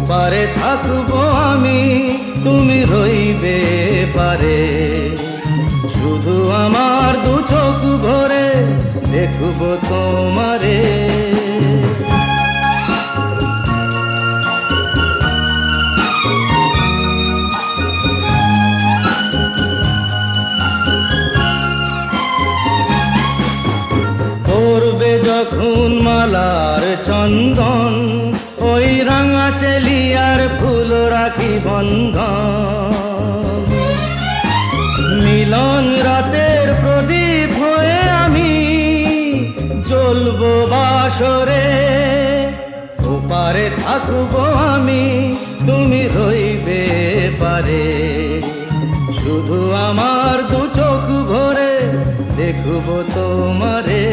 পারে থাকবো আমি, তুমি রইবে পারে। শুধু আমার দু চোখ ভরে দেখবো তোমারে। পড়বে যখন মালার চন্দন, ওই রাঙা চেলিয়ার ফুল রাখি বন্ধন। মিলন রাতের প্রদীপ হয়ে আমি জ্বলবো বাসরে। ওপারে থাকবো আমি, তুমি রইবে পারে। শুধু আমার দু চোখ ভরে দেখবো তোমারে।